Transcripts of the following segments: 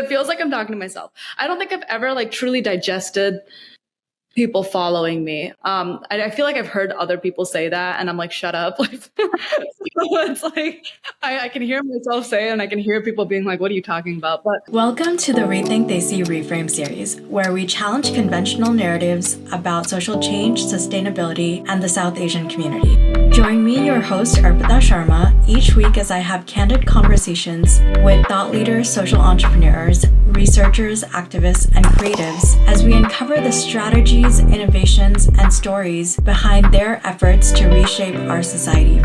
it feels like I'm talking to myself. I don't think I've ever like truly digested people following me. I feel like I've heard other people say that and I'm like, shut up. Like, so it's like, I can hear myself say it and I can hear people being like, what are you talking about? But welcome to the Rethink Desi Reframe series, where we challenge conventional narratives about social change, sustainability, and the South Asian community. Join me, your host, Arpita Sharma, each week as I have candid conversations with thought leaders, social entrepreneurs, researchers, activists, and creatives as we uncover the strategies, innovations, and stories behind their efforts to reshape our society.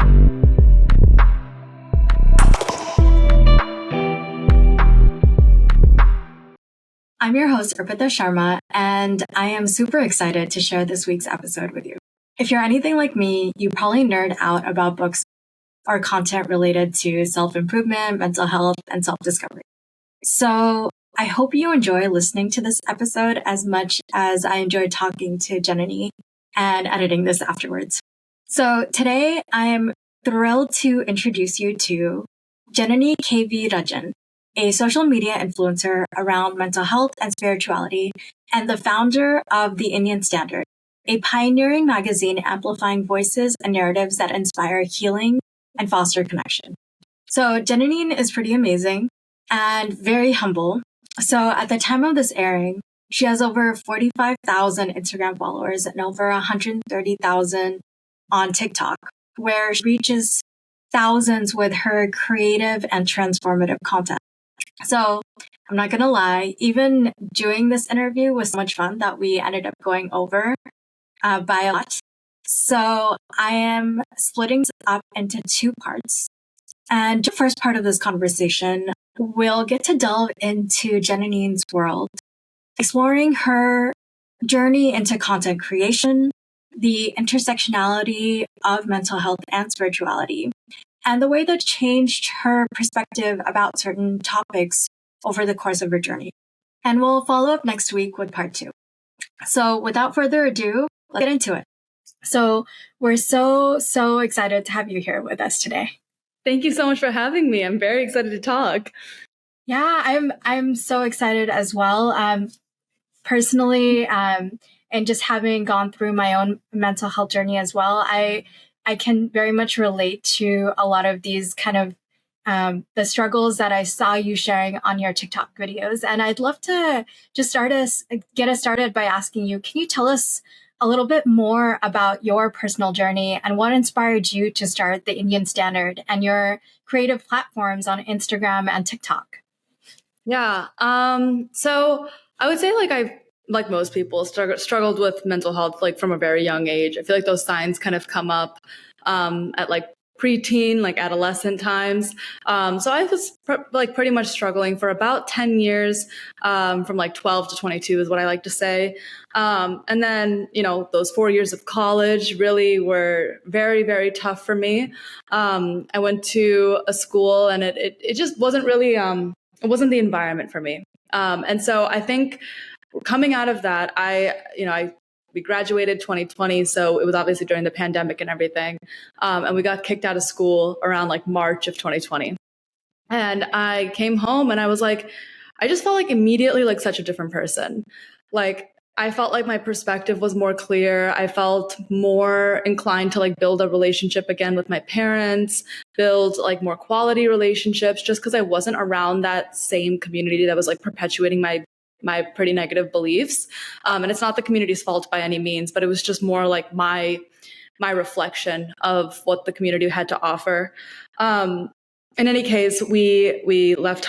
I'm your host, Arpita Sharma, and I am super excited to share this week's episode with you. If you're anything like me, you probably nerd out about books or content related to self-improvement, mental health, and self-discovery. So I hope you enjoy listening to this episode as much as I enjoyed talking to Janani and editing this afterwards. So today I am thrilled to introduce you to Janani K.V. Rajan, a social media influencer around mental health and spirituality, and the founder of The Indian Standard, a pioneering magazine amplifying voices and narratives that inspire healing and foster connection. So Janani is pretty amazing and very humble. So at the time of this airing, she has over 45,000 Instagram followers and over 130,000 on TikTok, where she reaches thousands with her creative and transformative content. So I'm not going to lie, even doing this interview was so much fun that we ended up going over by a lot. So I am splitting this up into two parts. And the first part of this conversation, we'll get to delve into Janani's world, exploring her journey into content creation, the intersectionality of mental health and spirituality, and the way that changed her perspective about certain topics over the course of her journey. And we'll follow up next week with part 2. So without further ado, let's get into it. So we're so excited to have you here with us today. thank you so much for having me. I'm very excited to talk. Yeah, I'm so excited as well. Personally, and just having gone through my own mental health journey as well, I can very much relate to a lot of these kind of the struggles that I saw you sharing on your TikTok videos. And I'd love to just get us started by asking you, can you tell us a little bit more about your personal journey and what inspired you to start the Indian Standard and your creative platforms on Instagram and TikTok? Yeah. So I would say like most people struggled with mental health, like from a very young age. I feel like those signs kind of come up, at like preteen, like adolescent times. So I was pretty much struggling for about 10 years, from like 12 to 22 is what I like to say. And then, those 4 years of college really were very, very tough for me. I went to a school and it just wasn't really, it wasn't the environment for me. And so I think coming out of that, we graduated 2020, so it was obviously during the pandemic and everything. And we got kicked out of school around like March of 2020. And I came home and I was like, I just felt like immediately like such a different person. Like I felt like my perspective was more clear. I felt more inclined to like build a relationship again with my parents, build like more quality relationships, just because I wasn't around that same community that was like perpetuating my pretty negative beliefs. And it's not the community's fault by any means, but it was just more like my reflection of what the community had to offer. In any case, we left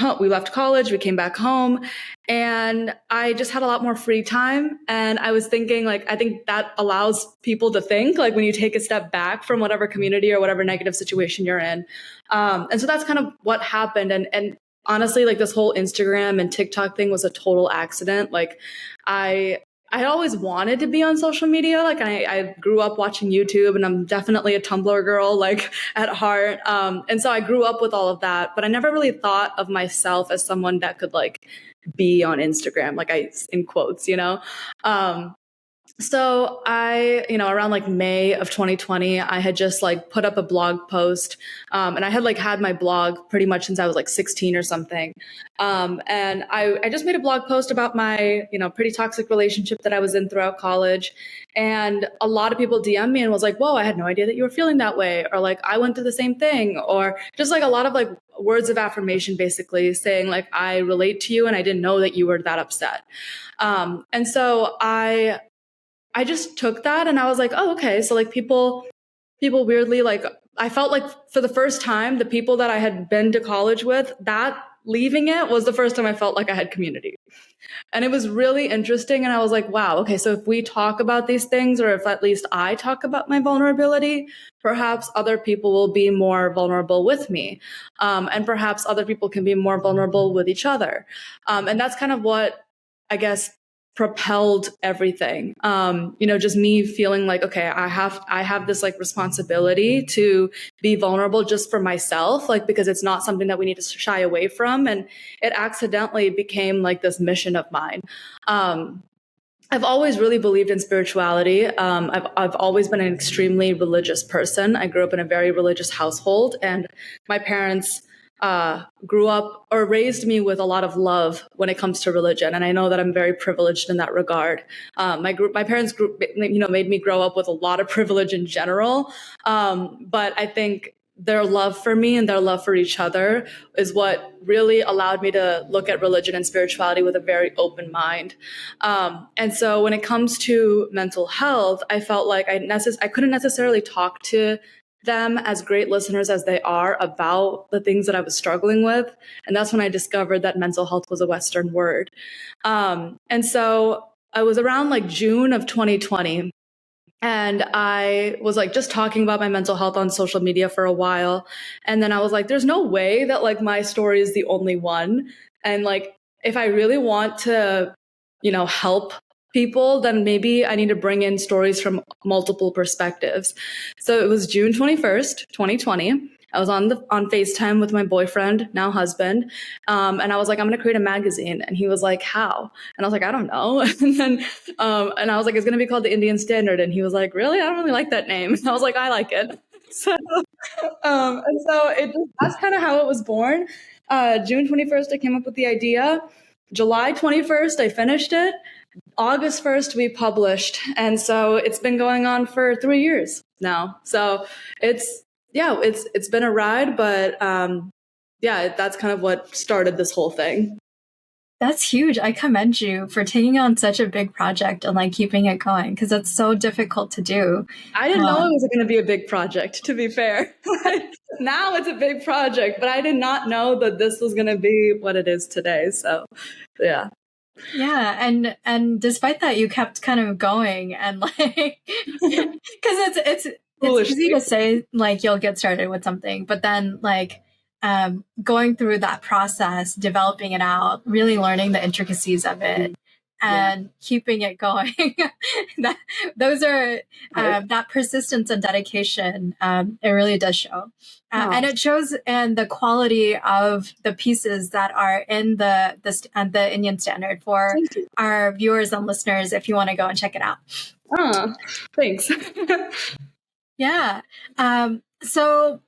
college, we came back home, and I just had a lot more free time. And I was thinking, like, I think that allows people to think, like, when you take a step back from whatever community or whatever negative situation you're in. And so that's kind of what happened. And honestly, like this whole Instagram and TikTok thing was a total accident. Like I always wanted to be on social media. Like I grew up watching YouTube and I'm definitely a Tumblr girl, like at heart. And so I grew up with all of that, but I never really thought of myself as someone that could like be on Instagram, like in quotes, So around like May of 2020, I had just like put up a blog post, and I had like had my blog pretty much since I was like 16 or something. And I just made a blog post about my, pretty toxic relationship that I was in throughout college. And a lot of people DM me and was like, whoa, I had no idea that you were feeling that way. Or like, I went through the same thing, or just like a lot of like words of affirmation, basically saying like, I relate to you and I didn't know that you were that upset. And so I just took that and I was like, oh, okay. So like people weirdly, like I felt like for the first time, the people that I had been to college with, that leaving it was the first time I felt like I had community. And it was really interesting. And I was like, wow, okay, so if we talk about these things, or if at least I talk about my vulnerability, perhaps other people will be more vulnerable with me. And perhaps other people can be more vulnerable with each other. And that's kind of what I guess propelled everything. Just me feeling like, okay, I have this like responsibility to be vulnerable just for myself, like, because it's not something that we need to shy away from. And it accidentally became like this mission of mine. I've always really believed in spirituality. I've always been an extremely religious person. I grew up in a very religious household, and my parents grew up or raised me with a lot of love when it comes to religion. And I know that I'm very privileged in that regard. My parents made me grow up with a lot of privilege in general. But I think their love for me and their love for each other is what really allowed me to look at religion and spirituality with a very open mind. And so when it comes to mental health, I felt like I couldn't necessarily talk to them as great listeners as they are about the things that I was struggling with. And that's when I discovered that mental health was a Western word. And so I was around like June of 2020. And I was like just talking about my mental health on social media for a while. And then I was like, there's no way that like my story is the only one. And like, if I really want to, help people, then maybe I need to bring in stories from multiple perspectives. So it was June 21st, 2020. I was on FaceTime with my boyfriend, now husband. And I was like, I'm going to create a magazine. And he was like, how? And I was like, I don't know. And then, and I was like, it's going to be called the Indian Standard. And he was like, really? I don't really like that name. And I was like, I like it. So, that's kind of how it was born. June 21st, I came up with the idea. July 21st, I finished it. August 1st, we published. And so it's been going on for 3 years now. So it's been a ride, but that's kind of what started this whole thing. That's huge. I commend you for taking on such a big project and like keeping it going, because it's so difficult to do. I didn't know it was going to be a big project, to be fair. Now it's a big project, but I did not know that this was going to be what it is today. So, yeah. Yeah, and despite that, you kept kind of going, and like, because it's easy to say like you'll get started with something, but then like going through that process, developing it out, really learning the intricacies of it, and keeping it going. Those are that persistence and dedication. It really does show, and it shows in the quality of the pieces that are in the Indian Standard for our viewers and listeners. If you want to go and check it out. Oh, thanks. Yeah. So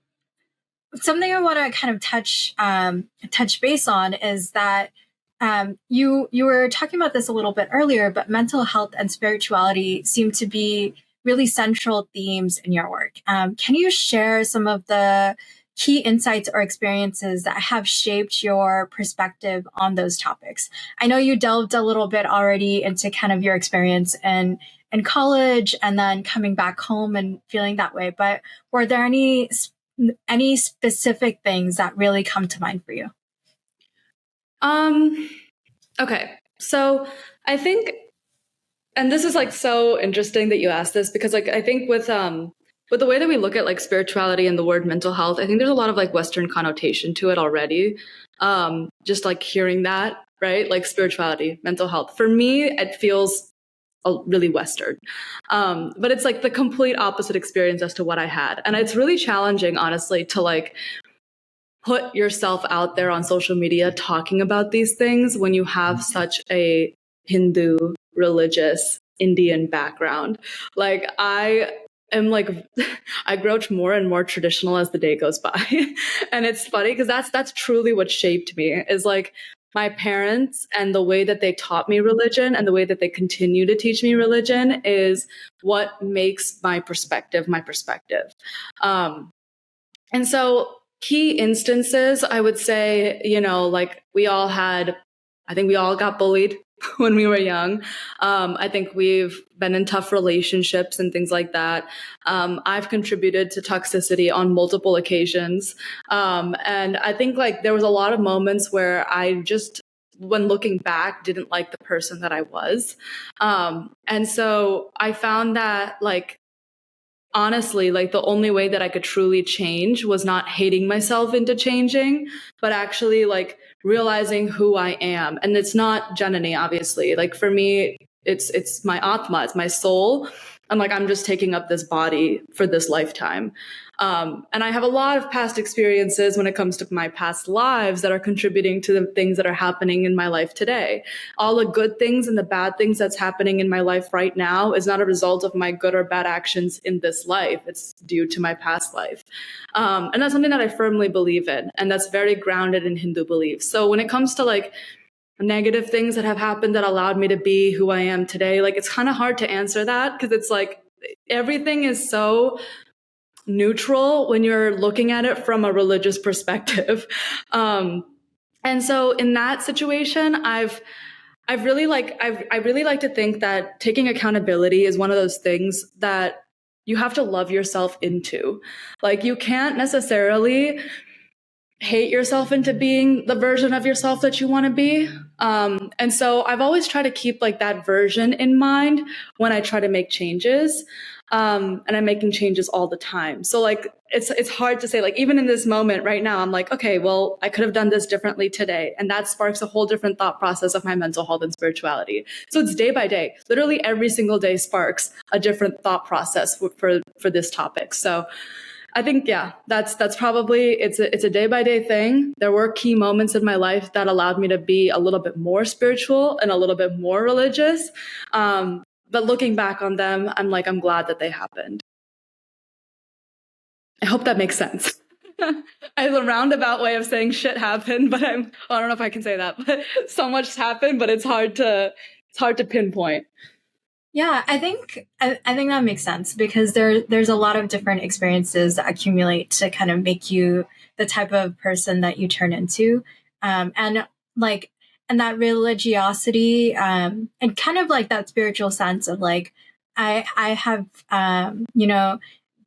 something I want to kind of touch base on is that you were talking about this a little bit earlier, but mental health and spirituality seem to be really central themes in your work. Can you share some of the key insights or experiences that have shaped your perspective on those topics? I know you delved a little bit already into kind of your experience in college and then coming back home and feeling that way, but were there any specific things that really come to mind for you? Okay. So I think, and this is like so interesting that you asked this, because like I think with the way that we look at like spirituality and the word mental health, I think there's a lot of like Western connotation to it already. Just like hearing that, right? Like spirituality, mental health. For me, it feels really Western. But it's like the complete opposite experience as to what I had. And it's really challenging, honestly, to like put yourself out there on social media talking about these things when you have such a Hindu religious Indian background. Like I am like I grow more and more traditional as the day goes by. And it's funny because that's truly what shaped me is like my parents and the way that they taught me religion and the way that they continue to teach me religion is what makes my perspective my perspective. Um, and so key instances, I would say, like I think we all got bullied when we were young. I think we've been in tough relationships and things like that. I've contributed to toxicity on multiple occasions. And I think like there was a lot of moments where I just, when looking back, didn't like the person that I was. And so I found that like, honestly, like the only way that I could truly change was not hating myself into changing, but actually like realizing who I am. And it's not Janani, obviously. Like for me, it's my atma, it's my soul. And like I'm just taking up this body for this lifetime. And I have a lot of past experiences when it comes to my past lives that are contributing to the things that are happening in my life today. All the good things and the bad things that's happening in my life right now is not a result of my good or bad actions in this life. It's due to my past life. And that's something that I firmly believe in. And that's very grounded in Hindu beliefs. So when it comes to like negative things that have happened that allowed me to be who I am today, like it's kind of hard to answer that because it's like everything is so neutral when you're looking at it from a religious perspective. And so in that situation, I really like to think that taking accountability is one of those things that you have to love yourself into. Like you can't necessarily hate yourself into being the version of yourself that you want to be. And so I've always tried to keep like that version in mind when I try to make changes. And I'm making changes all the time. So like, it's hard to say, like, even in this moment right now, I'm like, okay, well, I could have done this differently today. And that sparks a whole different thought process of my mental health and spirituality. So it's day by day, literally every single day sparks a different thought process for this topic. So I think, yeah, that's probably, it's a day by day thing. There were key moments in my life that allowed me to be a little bit more spiritual and a little bit more religious. But looking back on them, I'm glad that they happened. I hope that makes sense. I have a roundabout way of saying shit happened, but I don't know if I can say that, but so much happened, but it's hard to pinpoint. Yeah, I think that makes sense because there's a lot of different experiences that accumulate to kind of make you the type of person that you turn into, and that religiosity, and kind of like that spiritual sense of like I have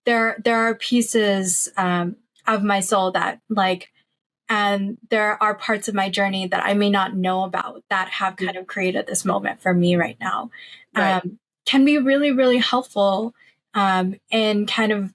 there are pieces of my soul that like. And there are parts of my journey that I may not know about that have kind of created this moment for me right now. Right. Can be really, really helpful in kind of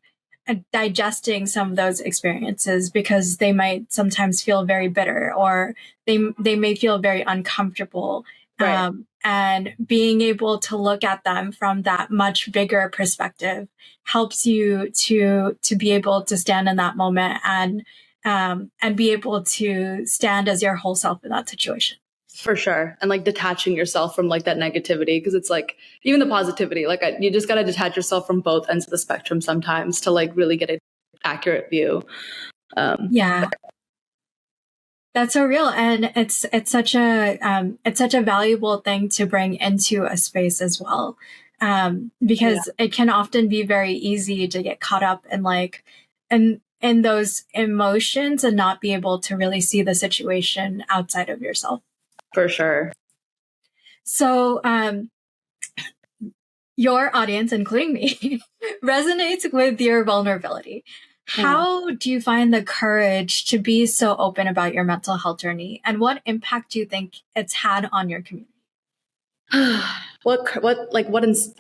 digesting some of those experiences because they might sometimes feel very bitter or they may feel very uncomfortable. Right. And being able to look at them from that much bigger perspective helps you to be able to stand in that moment and be able to stand as your whole self in that situation. For sure. And like detaching yourself from like that negativity, because it's like even the positivity, like you just got to detach yourself from both ends of the spectrum sometimes to like really get an accurate view. Yeah. That's so real. And it's such a valuable thing to bring into a space as well. Because it can often be very easy to get caught up in like, in those emotions and not be able to really see the situation outside of yourself. For sure. So, your audience, including me, resonates with your vulnerability. How do you find the courage to be so open about your mental health journey? And what impact do you think it's had on your community? I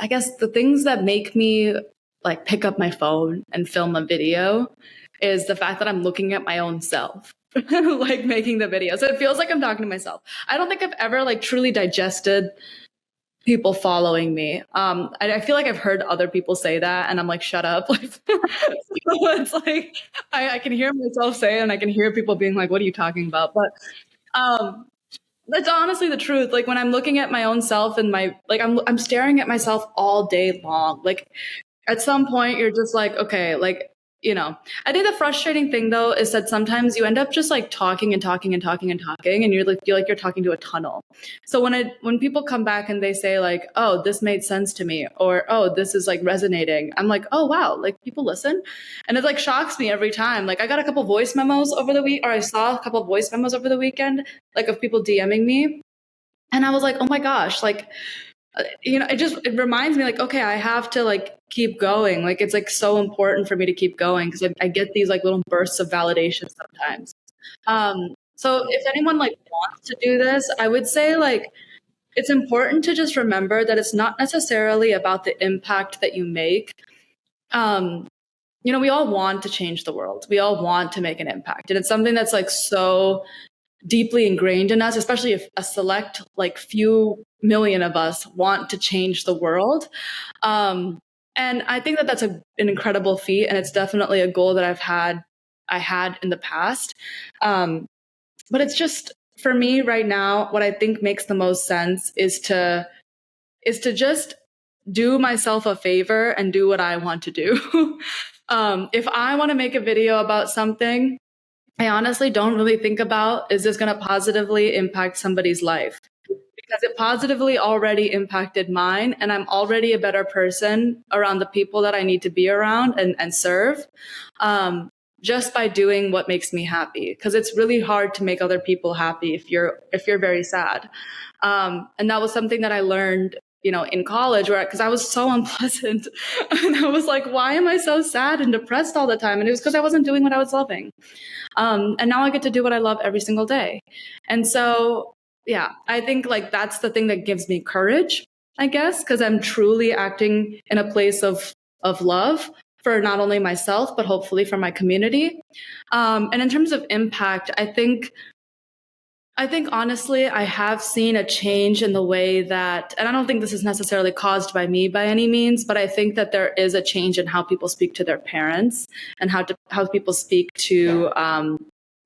guess the things that make me like pick up my phone and film a video is the fact that I'm looking at my own self, like making the video. So it feels like I'm talking to myself. I don't think I've ever like truly digested people following me. I feel like I've heard other people say that and I'm like, shut up. Like, so it's like, I can hear myself say it and I can hear people being like, what are you talking about? But That's honestly the truth. Like when I'm looking at my own self and I'm staring at myself all day long. Like at some point you're just like, okay, like, I think the frustrating thing though is that sometimes you end up just like talking and talking and talking and talking and you're like feel like you're talking to a tunnel. So when people come back and they say like, oh, this made sense to me, or oh, this is like resonating, I'm like, oh wow, like people listen. And it like shocks me every time. Like I got a couple voice memos over the week, or I saw a couple voice memos over the weekend, like of people DMing me. And I was like, oh my gosh, like it reminds me like, okay, I have to like keep going. Like it's like so important for me to keep going because I get these like little bursts of validation sometimes. So if anyone like wants to do this, I would say like it's important to just remember that it's not necessarily about the impact that you make. Um, we all want to change the world. We all want to make an impact. And it's something that's like so deeply ingrained in us, especially if a select like few million of us want to change the world. And I think that that's an incredible feat, and it's definitely a goal that I had in the past. But it's just for me right now, what I think makes the most sense is to just do myself a favor and do what I want to do. If I want to make a video about something, I honestly don't really think about, is this going to positively impact somebody's life? Because it positively already impacted mine, and I'm already a better person around the people that I need to be around and serve, just by doing what makes me happy. Because it's really hard to make other people happy if you're very sad. And that was something that I learned, in college, because I was so unpleasant, and I was like, why am I so sad and depressed all the time? And it was because I wasn't doing what I was loving. And now I get to do what I love every single day. And so, yeah, I think like that's the thing that gives me courage, I guess, because I'm truly acting in a place of love for not only myself, but hopefully for my community. And in terms of impact, I think honestly, I have seen a change in the way that, and I don't think this is necessarily caused by me by any means, but I think that there is a change in how people speak to their parents and how people speak to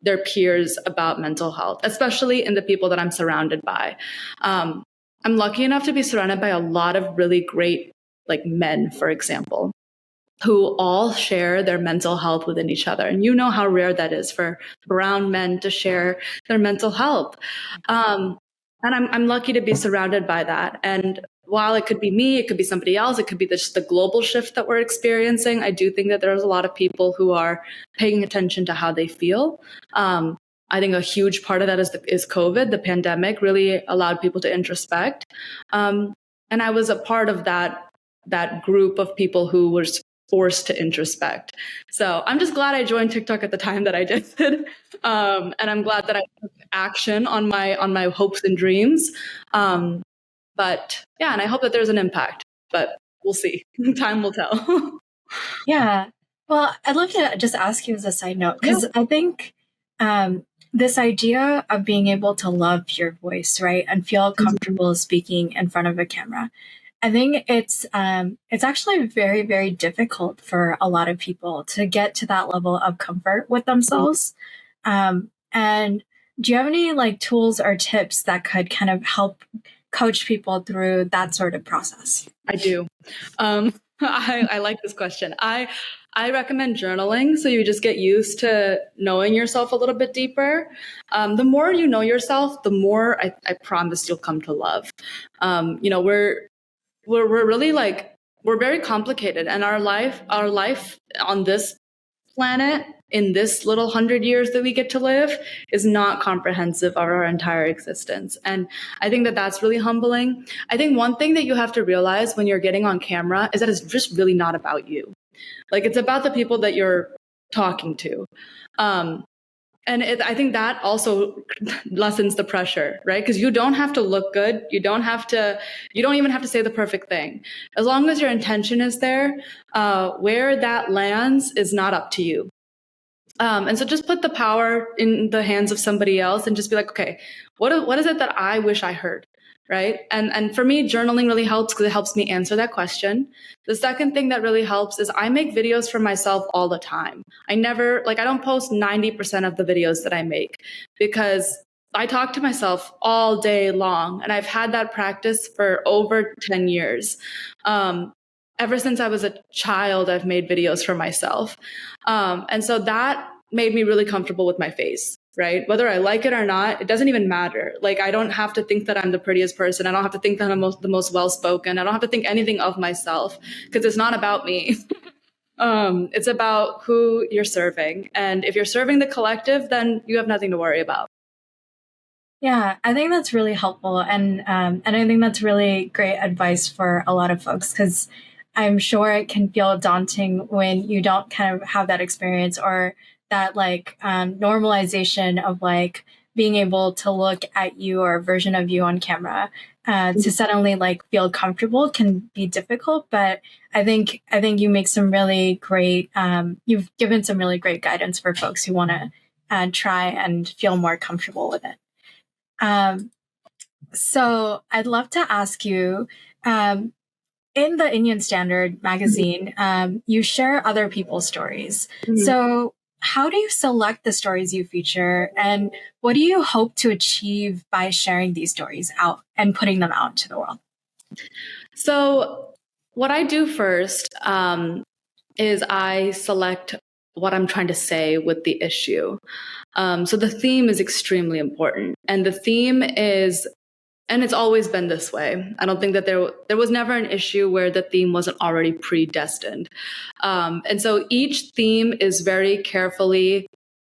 their peers about mental health, especially in the people that I'm surrounded by. I'm lucky enough to be surrounded by a lot of really great, like men, for example, who all share their mental health within each other. And you know how rare that is for brown men to share their mental health. And I'm lucky to be surrounded by that. And while it could be me, it could be somebody else, it could be just the global shift that we're experiencing, I do think that there's a lot of people who are paying attention to how they feel. I think a huge part of that is COVID. The pandemic really allowed people to introspect. And I was a part of that group of people who was forced to introspect. So I'm just glad I joined TikTok at the time that I did. And I'm glad that I took action on my hopes and dreams. But yeah, and I hope that there's an impact, but we'll see. Time will tell. Yeah. Well, I'd love to just ask you as a side note, because I think this idea of being able to love your voice, right, and feel comfortable speaking in front of a camera, I think it's actually very, very difficult for a lot of people to get to that level of comfort with themselves. And do you have any like tools or tips that could kind of help coach people through that sort of process? I do. I like this question. I recommend journaling, so you just get used to knowing yourself a little bit deeper. The more you know yourself, the more I promise you'll come to love. We're really like, we're very complicated, and our life on this planet in this little 100 years that we get to live is not comprehensive of our entire existence. And I think that that's really humbling. I think one thing that you have to realize when you're getting on camera is that it's just really not about you. Like it's about the people that you're talking to. I think that also lessens the pressure, right? Because you don't have to look good. You don't even have to say the perfect thing. As long as your intention is there, where that lands is not up to you. And so just put the power in the hands of somebody else and just be like, okay, what is it that I wish I heard? Right. And for me, journaling really helps because it helps me answer that question. The second thing that really helps is I make videos for myself all the time. I don't post 90% of the videos that I make because I talk to myself all day long, and I've had that practice for over 10 years. Ever since I was a child, I've made videos for myself. And so that made me really comfortable with my face, right? Whether I like it or not, it doesn't even matter. Like, I don't have to think that I'm the prettiest person. I don't have to think that I'm the most well-spoken. I don't have to think anything of myself because it's not about me. It's about who you're serving. And if you're serving the collective, then you have nothing to worry about. Yeah, I think that's really helpful. And I think that's really great advice for a lot of folks, because I'm sure it can feel daunting when you don't kind of have that experience, or that like normalization of like being able to look at you or a version of you on camera. To suddenly like feel comfortable can be difficult, but I think you make some really great, you've given some really great guidance for folks who want to try and feel more comfortable with it. So I'd love to ask you, in the Indian Standard magazine, you share other people's stories. Mm-hmm. So how do you select the stories you feature, and what do you hope to achieve by sharing these stories out and putting them out to the world? So what I do first is I select what I'm trying to say with the issue. So the theme is extremely important. And the theme is, and it's always been this way. I don't think that there was never an issue where the theme wasn't already predestined. And so each theme is very carefully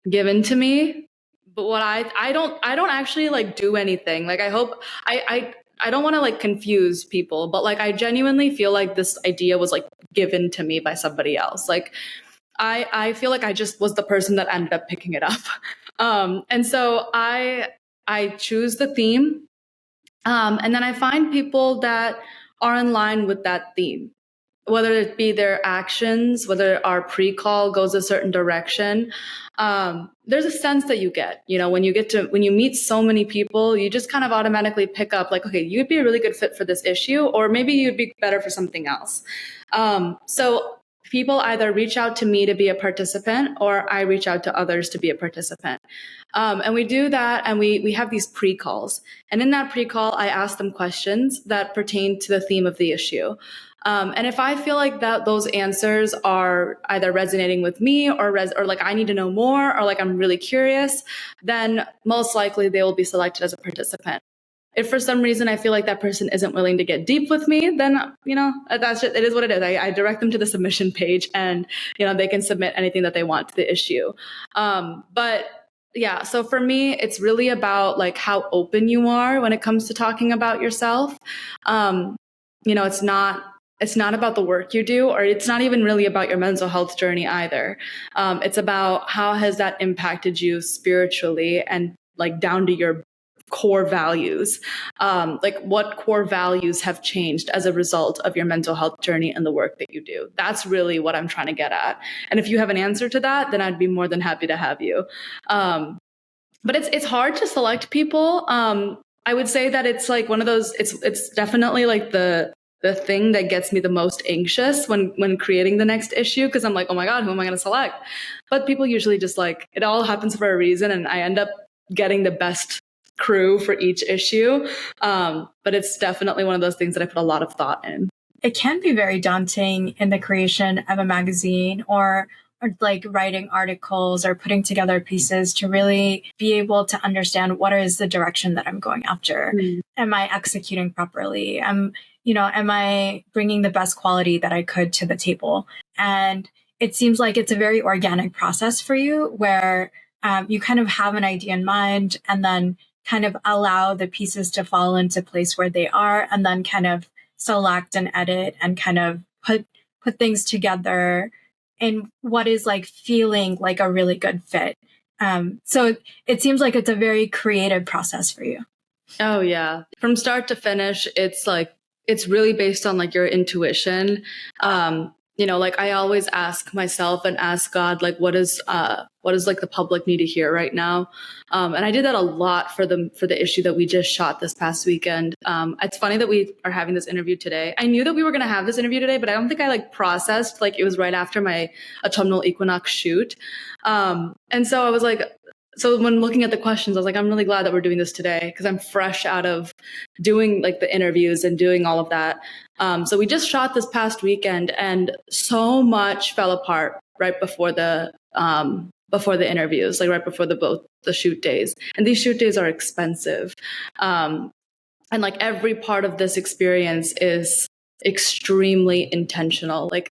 given to me. But what I don't actually like do anything. Like, I don't want to like confuse people, but like I genuinely feel like this idea was like given to me by somebody else. Like I feel like I just was the person that ended up picking it up. And so I choose the theme, and then I find people that are in line with that theme, whether it be their actions, whether our pre-call goes a certain direction. There's a sense that you get, when you meet so many people, you just kind of automatically pick up like, okay, you'd be a really good fit for this issue, or maybe you'd be better for something else. So people either reach out to me to be a participant, or I reach out to others to be a participant. And we do that, and we have these pre-calls. And in that pre-call, I ask them questions that pertain to the theme of the issue. And if I feel like that those answers are either resonating with me or like I need to know more, or like I'm really curious, then most likely they will be selected as a participant. If for some reason I feel like that person isn't willing to get deep with me, then, that's just, it is what it is. I direct them to the submission page, and, they can submit anything that they want to the issue. But yeah, so for me, it's really about like how open you are when it comes to talking about yourself. It's not about the work you do, or it's not even really about your mental health journey either. It's about how has that impacted you spiritually and like down to your core values. Like what core values have changed as a result of your mental health journey and the work that you do. That's really what I'm trying to get at. And if you have an answer to that, then I'd be more than happy to have you. But it's hard to select people. I would say that it's like one of those, it's definitely like the thing that gets me the most anxious when creating the next issue, because I'm like, oh my God, who am I going to select? But people usually just like, it all happens for a reason, and I end up getting the best crew for each issue. But it's definitely one of those things that I put a lot of thought in. It can be very daunting in the creation of a magazine, or like writing articles or putting together pieces, to really be able to understand what is the direction that I'm going after. Am I executing properly? Am I bringing the best quality that I could to the table? And it seems like it's a very organic process for you, where you kind of have an idea in mind, and then kind of allow the pieces to fall into place where they are, and then kind of select and edit and kind of put things together in what is like feeling like a really good fit. So it seems like it's a very creative process for you. Oh yeah. From start to finish, it's really based on like your intuition. Like I always ask myself and ask God, like, what is like the public need to hear right now? And I did that a lot for the issue that we just shot this past weekend. It's funny that we are having this interview today. I knew that we were going to have this interview today, but I don't think I like processed, like it was right after my autumnal equinox shoot. And so I was like, so when looking at the questions, I was like, I'm really glad that we're doing this today because I'm fresh out of doing like the interviews and doing all of that. So we just shot this past weekend, and so much fell apart right before the interviews, like right before both the shoot days. And these shoot days are expensive. And like every part of this experience is extremely intentional. Like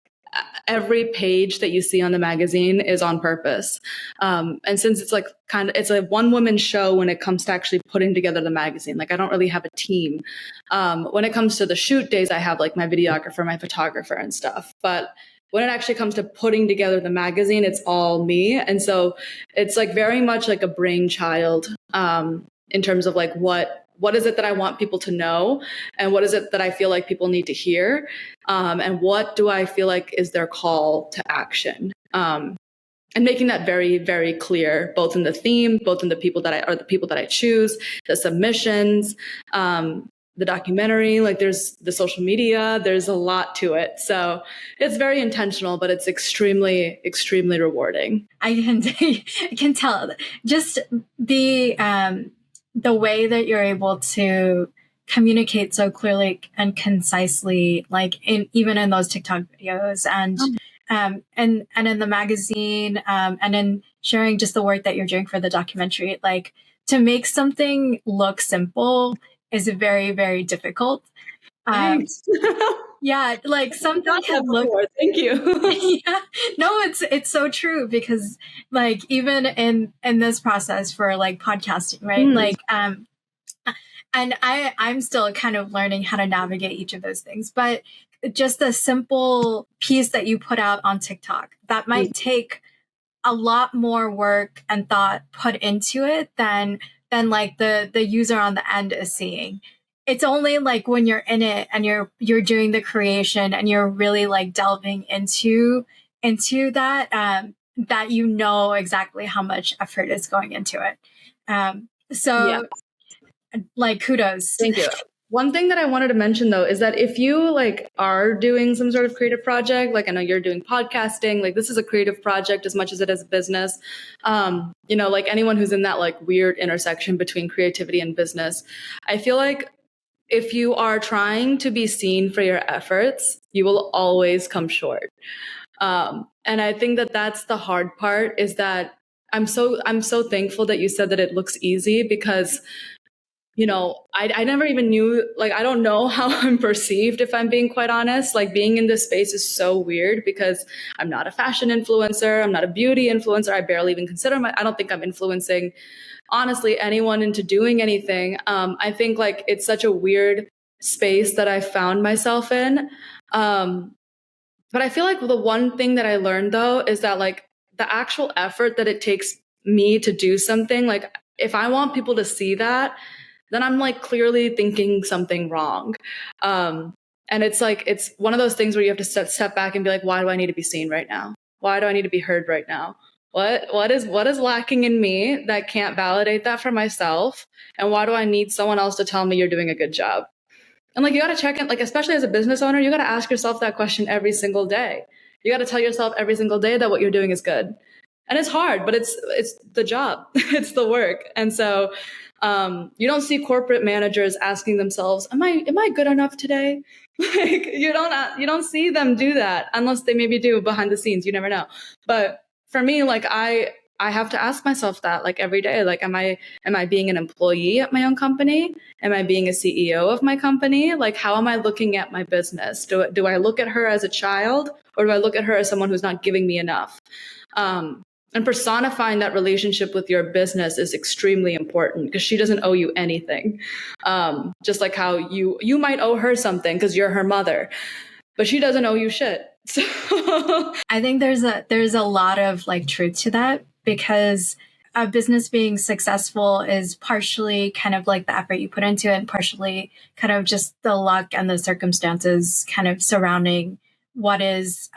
every page that you see on the magazine is on purpose. And since it's like it's a one woman show when it comes to actually putting together the magazine, like I don't really have a team. When it comes to the shoot days, I have like my videographer, my photographer and stuff. But when it actually comes to putting together the magazine, it's all me. And so it's like very much like a brainchild in terms of like what is it that I want people to know, and what is it that I feel like people need to hear, and what do I feel like is their call to action, and making that very, very clear, both in the theme, both in the people that I choose, the submissions, the documentary, like there's the social media, there's a lot to it. So it's very intentional, but it's extremely, extremely rewarding. I can tell just the way that you're able to communicate so clearly and concisely, like even in those TikTok videos and in the magazine, and in sharing just the work that you're doing for the documentary, like to make something look simple is very, very difficult. Yeah, like something can look. Thank you. Yeah, no, it's so true because like even in this process for like podcasting, right? Like and I'm still kind of learning how to navigate each of those things, but just the simple piece that you put out on TikTok that might take a lot more work and thought put into it than like the user on the end is seeing. It's only like when you're in it and you're doing the creation and you're really like delving into that that you know exactly how much effort is going into it. Like kudos. Thank you. One thing that I wanted to mention though is that if you like are doing some sort of creative project, like I know you're doing podcasting, like this is a creative project as much as it is a business. You know, like anyone who's in that like weird intersection between creativity and business, I feel like if you are trying to be seen for your efforts, you will always come short. And I think that that's the hard part, is that I'm so thankful that you said that it looks easy, because you know, I never even knew, like, I don't know how I'm perceived, if I'm being quite honest. Like being in this space is so weird because I'm not a fashion influencer. I'm not a beauty influencer. I barely even I don't think I'm influencing, honestly, anyone into doing anything. I think like it's such a weird space that I found myself in. But I feel like the one thing that I learned though is that like the actual effort that it takes me to do something, like if I want people to see that, then I'm like clearly thinking something wrong. And it's like, it's one of those things where you have to step back and be like, why do I need to be seen right now? Why do I need to be heard right now? What is lacking in me that can't validate that for myself? And why do I need someone else to tell me you're doing a good job? And like, you got to check in, like, especially as a business owner, you got to ask yourself that question every single day. You got to tell yourself every single day that what you're doing is good. And it's hard, but it's the job. It's the work. And so, you don't see corporate managers asking themselves, am I good enough today? Like you don't see them do that, unless they maybe do behind the scenes. You never know. But for me, like I have to ask myself that like every day. Like, am I being an employee at my own company? Am I being a CEO of my company? Like, how am I looking at my business? Do I look at her as a child, or do I look at her as someone who's not giving me enough? And personifying that relationship with your business is extremely important, because she doesn't owe you anything. Just like how you might owe her something because you're her mother, but she doesn't owe you shit. So I think there's a lot of like truth to that, because a business being successful is partially kind of like the effort you put into it, and partially kind of just the luck and the circumstances kind of surrounding what is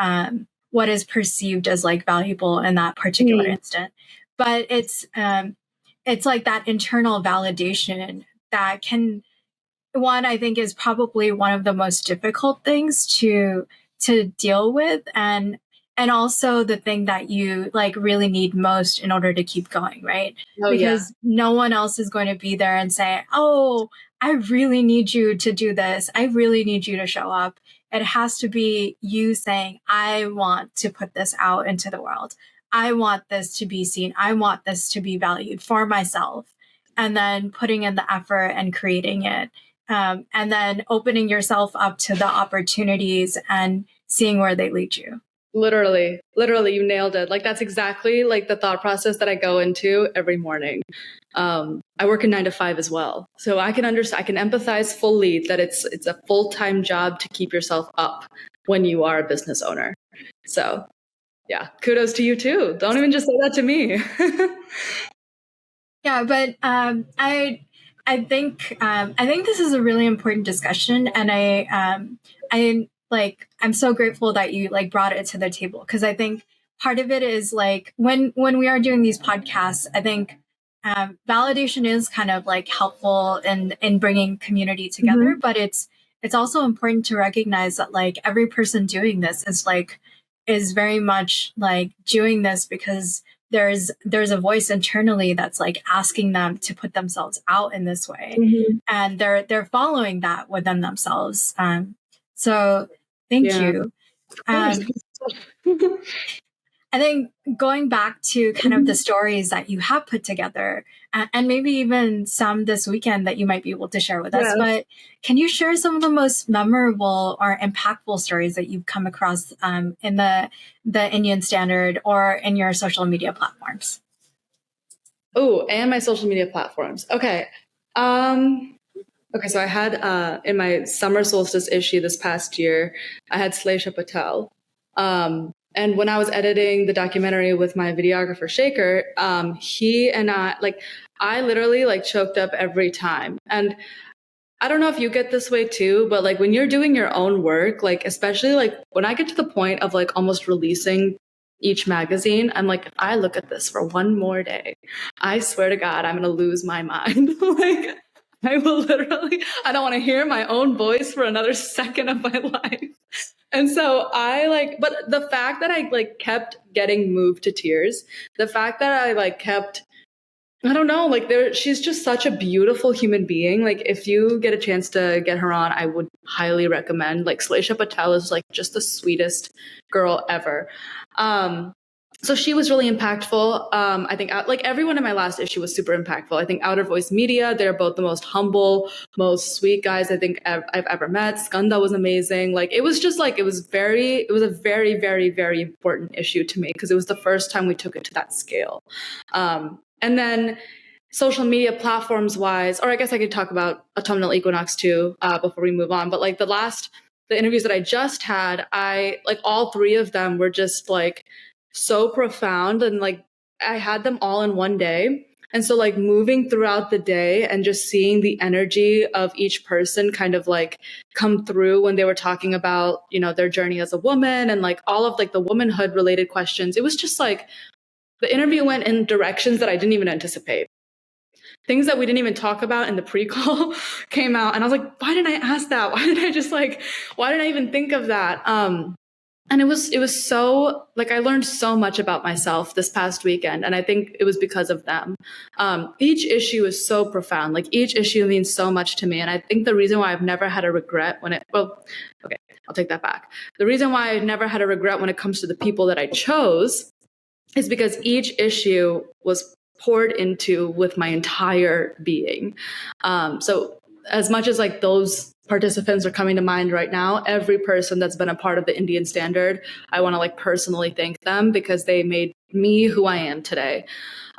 perceived as like valuable in that particular instant. But it's like that internal validation that I think is probably one of the most difficult things to deal with. And and also the thing that you like really need most in order to keep going, right? Oh, Because no one else is going to be there and say, oh, I really need you to do this. I really need you to show up. It has to be you saying, I want to put this out into the world. I want this to be seen. I want this to be valued for myself. And then putting in the effort and creating it. And then opening yourself up to the opportunities and seeing where they lead you. Literally, you nailed it. Like that's exactly like the thought process that I go into every morning. I work a 9 to 5 as well, so I can understand. I can empathize fully that it's a full-time job to keep yourself up when you are a business owner. So yeah, kudos to you too. Don't even just say that to me. Yeah, but I think this is a really important discussion, and I'm so grateful that you like brought it to the table, because I think part of it is like when we are doing these podcasts, I think validation is kind of like helpful in bringing community together, but it's also important to recognize that like every person doing this is very much like doing this because there's a voice internally that's like asking them to put themselves out in this way, and they're following that within themselves. So thank you. I think going back to kind of the stories that you have put together, and maybe even some this weekend that you might be able to share with us, but can you share some of the most memorable or impactful stories that you've come across in the Indian Standard or in your social media platforms? Oh, and my social media platforms. Okay. Okay, so I had in my summer solstice issue this past year, I had Slaisha Patel. And when I was editing the documentary with my videographer Shaker, he and I literally like choked up every time. And I don't know if you get this way too, but like when you're doing your own work, like especially like when I get to the point of like almost releasing each magazine, I'm like, if I look at this for one more day, I swear to God, I'm going to lose my mind. Like I will literally, I don't want to hear my own voice for another second of my life. And so but the fact that I like kept getting moved to tears, the fact that I like kept, I don't know, like she's just such a beautiful human being. Like if you get a chance to get her on, I would highly recommend. Like Slaisha Patel is like just the sweetest girl ever. So she was really impactful. I think like everyone in my last issue was super impactful. I think Outer Voice Media, they're both the most humble, most sweet guys I think I've ever met. Skanda was amazing. Like it was just like, it was a very, very, very important issue to me because it was the first time we took it to that scale. And then social media platforms wise, or I guess I could talk about autumnal equinox too, before we move on. But like the interviews that I just had, I like all three of them were just like so profound, and like I had them all in one day. And so like moving throughout the day and just seeing the energy of each person kind of like come through when they were talking about, you know, their journey as a woman and like all of like the womanhood related questions. It was just like the interview went in directions that I didn't even anticipate. Things that we didn't even talk about in the pre-call came out. And I was like, why didn't I ask that? Why didn't I even think of that? And it was so like, I learned so much about myself this past weekend. And I think it was because of them. Each issue is so profound. Like each issue means so much to me. And I think the reason why I've never had a regret I'll take that back. The reason why I've never had a regret when it comes to the people that I chose is because each issue was poured into with my entire being. So as much as like those participants are coming to mind right now, every person that's been a part of the Indian Standard, I want to like personally thank them because they made me who I am today.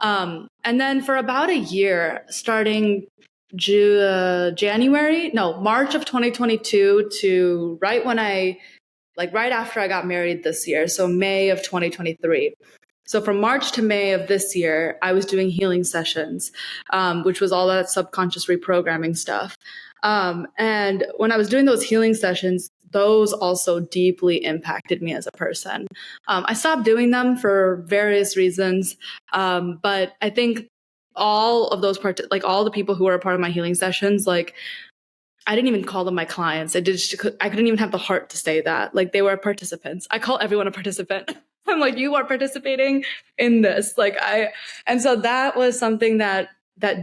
And then for about a year, starting March of 2022 to right after I got married this year. So May of 2023. So from March to May of this year, I was doing healing sessions, which was all that subconscious reprogramming stuff. And when I was doing those healing sessions, those also deeply impacted me as a person. I stopped doing them for various reasons. But I think all of those all the people who were a part of my healing sessions, like I didn't even call them my clients. I couldn't even have the heart to say that. Like they were participants. I call everyone a participant. I'm like, you are participating in this. And so that was something that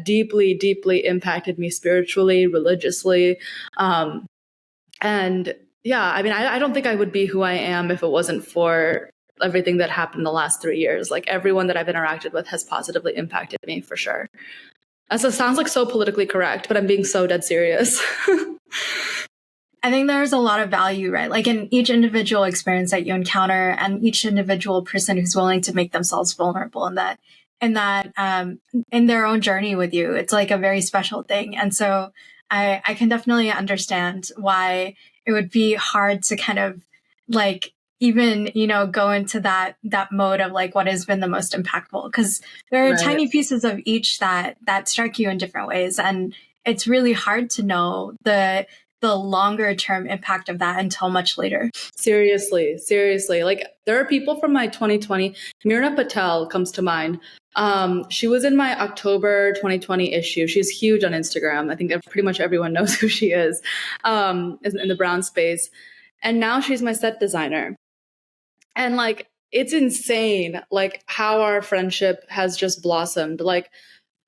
deeply, deeply impacted me spiritually, religiously. And yeah, I mean, I don't think I would be who I am if it wasn't for everything that happened in the last 3 years. Like everyone that I've interacted with has positively impacted me for sure. And so it sounds like so politically correct, but I'm being so dead serious. I think there's a lot of value, right? Like in each individual experience that you encounter and each individual person who's willing to make themselves vulnerable in their own journey with you. It's like a very special thing. And so I can definitely understand why it would be hard to kind of like even, go into that mode of like what has been the most impactful, because there are Right. tiny pieces of each that strike you in different ways. And it's really hard to know the longer term impact of that until much later. Seriously. Like there are people from my 2020, Mirna Patel comes to mind. She was in my October 2020 issue. She's huge on Instagram. I think pretty much everyone knows who she is, in the brown space. And now she's my set designer. And like, it's insane, like how our friendship has just blossomed. Like,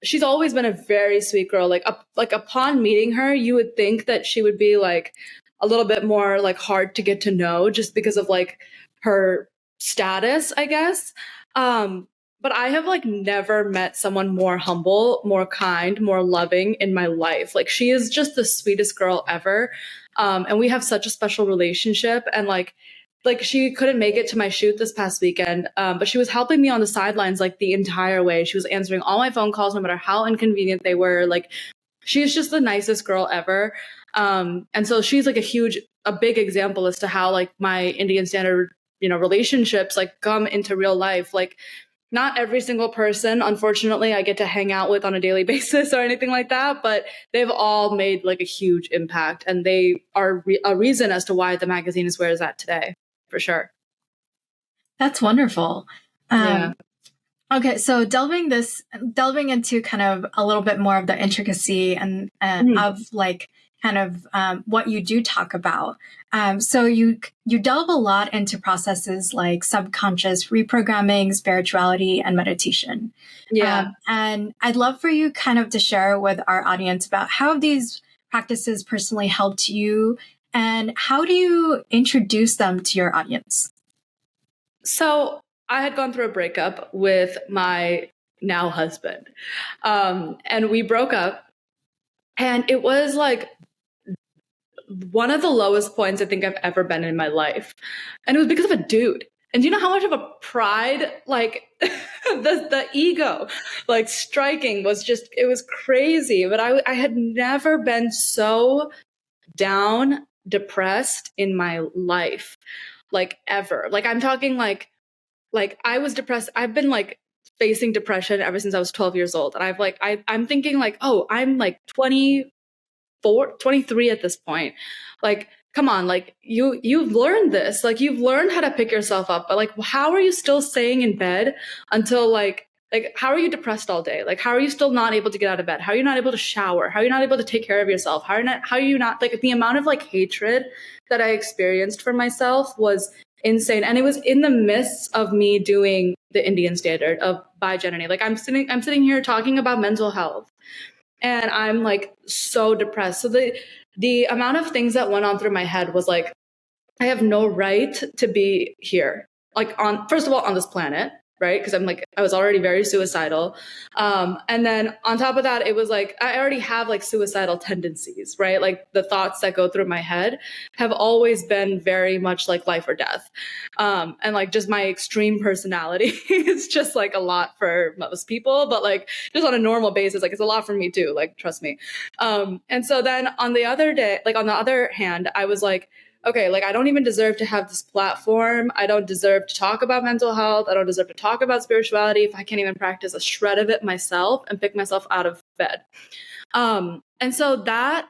she's always been a very sweet girl. Like upon meeting her, you would think that she would be like a little bit more like hard to get to know just because of like her status, I guess. But I have like never met someone more humble, more kind, more loving in my life. Like she is just the sweetest girl ever. And we have such a special relationship. And like she couldn't make it to my shoot this past weekend, but she was helping me on the sidelines like the entire way. She was answering all my phone calls, no matter how inconvenient they were. Like she's just the nicest girl ever. And so she's like a big example as to how like my Indian standard, relationships like come into real life. Like not every single person, unfortunately, I get to hang out with on a daily basis or anything like that, but they've all made like a huge impact, and they are a reason as to why the magazine is where it's at today. For sure. That's wonderful. Yeah. Okay, so delving into kind of a little bit more of the intricacy and of like kind of what you do talk about. So you delve a lot into processes like subconscious reprogramming, spirituality, and meditation. Yeah. And I'd love for you kind of to share with our audience about how these practices personally helped you, and how do you introduce them to your audience? So I had gone through a breakup with my now husband, and we broke up, and it was like one of the lowest points I think I've ever been in my life. And it was because of a dude. And do you know how much of a pride, like the ego, like striking was just, it was crazy. But I had never been so down, depressed in my life, like ever. Like I'm talking like I was depressed. I've been like facing depression ever since I was 12 years old. And I'm thinking like, oh, I'm like 23 at this point. Like, come on, like you've learned this, like you've learned how to pick yourself up, but like, how are you still staying in bed until like, how are you depressed all day? Like, how are you still not able to get out of bed? How are you not able to shower? How are you not able to take care of yourself? How are you not like the amount of like hatred that I experienced for myself was insane. And it was in the midst of me doing the Indian standard of by Janani. Like I'm sitting here talking about mental health, and I'm like so depressed. So the amount of things that went on through my head was like, I have no right to be here. Like first of all, on this planet, right? Because I was already very suicidal. And then on top of that, it was like, I already have like suicidal tendencies, right? Like the thoughts that go through my head have always been very much like life or death. And like just my extreme personality is just like a lot for most people, but like just on a normal basis, like it's a lot for me too, like trust me. And so then on the other hand, I was like, okay, like I don't even deserve to have this platform. I don't deserve to talk about mental health. I don't deserve to talk about spirituality if I can't even practice a shred of it myself and pick myself out of bed. And so that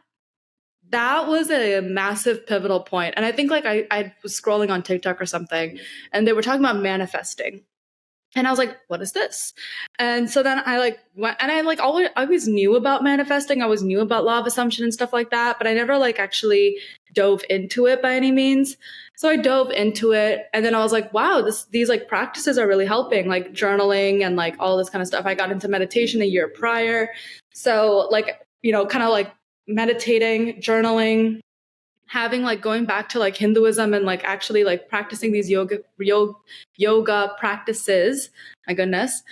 was a massive pivotal point. And I think like I was scrolling on TikTok or something, and they were talking about manifesting. And I was like, what is this? And so then I like went, and I like always knew about manifesting. I always knew about law of assumption and stuff like that, but I never like actually dove into it by any means. So I dove into it, and then I was like, wow, these like practices are really helping, like journaling and like all this kind of stuff. I got into meditation a year prior. So like, kind of like meditating, journaling, having like going back to like Hinduism and like actually like practicing these yoga practices. My goodness.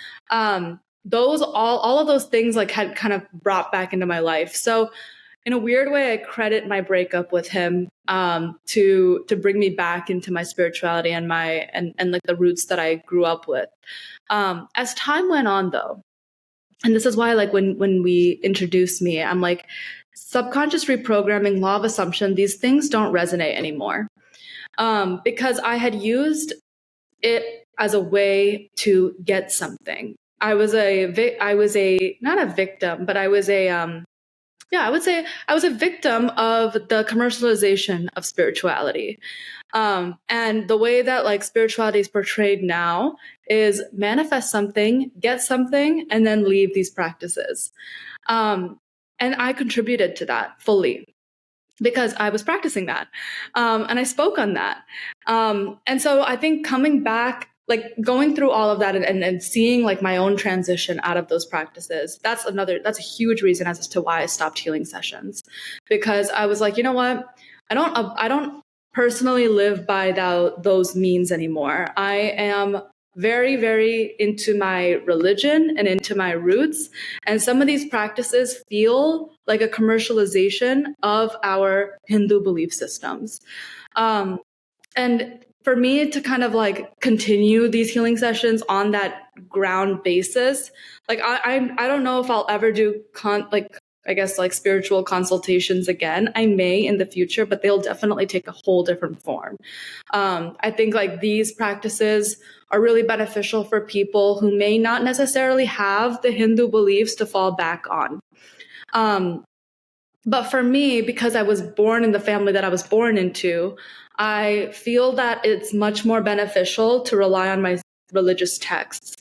Those all of those things like had kind of brought back into my life. So in a weird way, I credit my breakup with him to bring me back into my spirituality and my and like the roots that I grew up with. As time went on, though, and this is why like when we introduced me, I'm like, subconscious reprogramming, law of assumption, these things don't resonate anymore, because I had used it as a way to get something. I was a not a victim, but I was a yeah, I would say I was a victim of the commercialization of spirituality. And the way that like spirituality is portrayed now is manifest something, get something, and then leave these practices. And I contributed to that fully because I was practicing that. And I spoke on that. And so I think coming back, like going through all of that and seeing like my own transition out of those practices, that's a huge reason as to why I stopped healing sessions, because I was like, you know what? I don't personally live by those means anymore. I am very, very into my religion and into my roots. And some of these practices feel like a commercialization of our Hindu belief systems. And for me to kind of like continue these healing sessions on that ground basis, like I don't know if I'll ever do I guess like spiritual consultations again. I may in the future, but they'll definitely take a whole different form. I think like these practices are really beneficial for people who may not necessarily have the Hindu beliefs to fall back on. But for me, because I was born in the family that I was born into, I feel that it's much more beneficial to rely on my religious texts.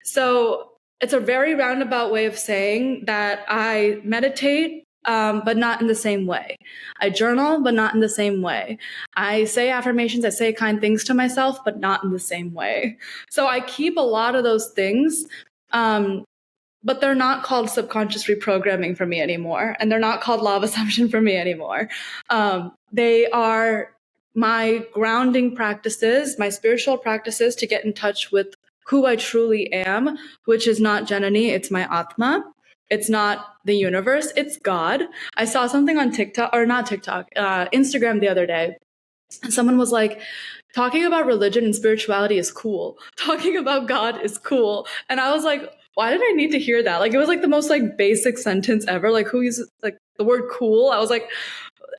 So it's a very roundabout way of saying that I meditate, but not in the same way. I journal, but not in the same way. I say affirmations, I say kind things to myself, but not in the same way. So I keep a lot of those things. But they're not called subconscious reprogramming for me anymore. And they're not called law of assumption for me anymore. They are my grounding practices, my spiritual practices to get in touch with who I truly am, which is not Janani, it's my Atma. It's not the universe, it's God. I saw something on TikTok, or not TikTok, Instagram the other day. And someone was like, talking about religion and spirituality is cool. Talking about God is cool. And I was like, why did I need to hear that? Like, it was like the most like basic sentence ever. Like, who uses like the word cool? I was like,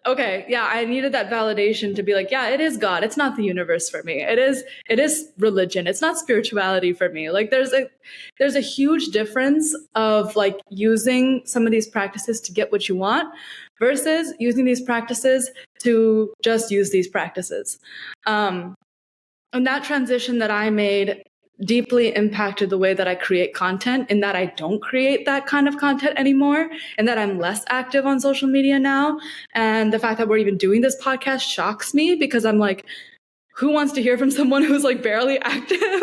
okay, yeah, I needed that validation to be like, yeah, it is God. It's not the universe for me. It is religion. It's not spirituality for me. Like there's a huge difference of like using some of these practices to get what you want versus using these practices to just use these practices. And that transition that I made deeply impacted the way that I create content, in that I don't create that kind of content anymore, and that I'm less active on social media now. And the fact that we're even doing this podcast shocks me, because I'm like, who wants to hear from someone who's like barely active?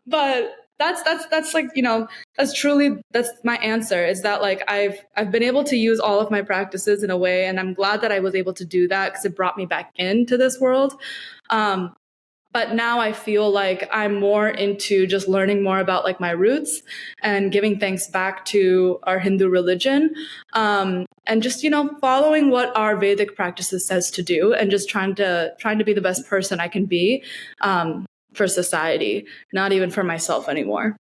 But that's like, that's my answer, is that like I've been able to use all of my practices in a way, and I'm glad that I was able to do that because it brought me back into this world. But now I feel like I'm more into just learning more about like my roots and giving thanks back to our Hindu religion. And just, following what our Vedic practices says to do, and just trying to be the best person I can be, for society, not even for myself anymore.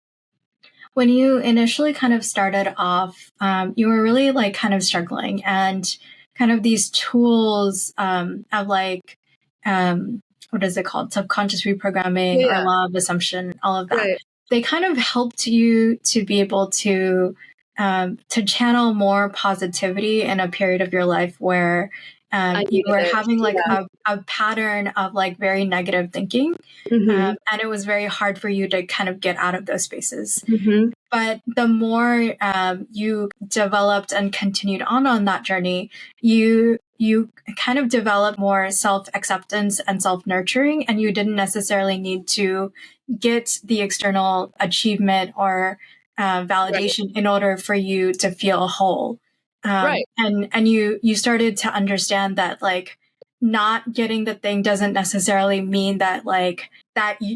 When you initially kind of started off, you were really like kind of struggling, and kind of these tools of like, what is it called? Subconscious reprogramming or law of assumption, all of that. Right. They kind of helped you to be able to channel more positivity in a period of your life where you were having like a pattern of like very negative thinking. Mm-hmm. And it was very hard for you to kind of get out of those spaces. Mm-hmm. But the more you developed and continued on that journey, you you kind of develop more self-acceptance and self-nurturing, and you didn't necessarily need to get the external achievement or validation Right. in order for you to feel whole. Right. And you started to understand that like not getting the thing doesn't necessarily mean that like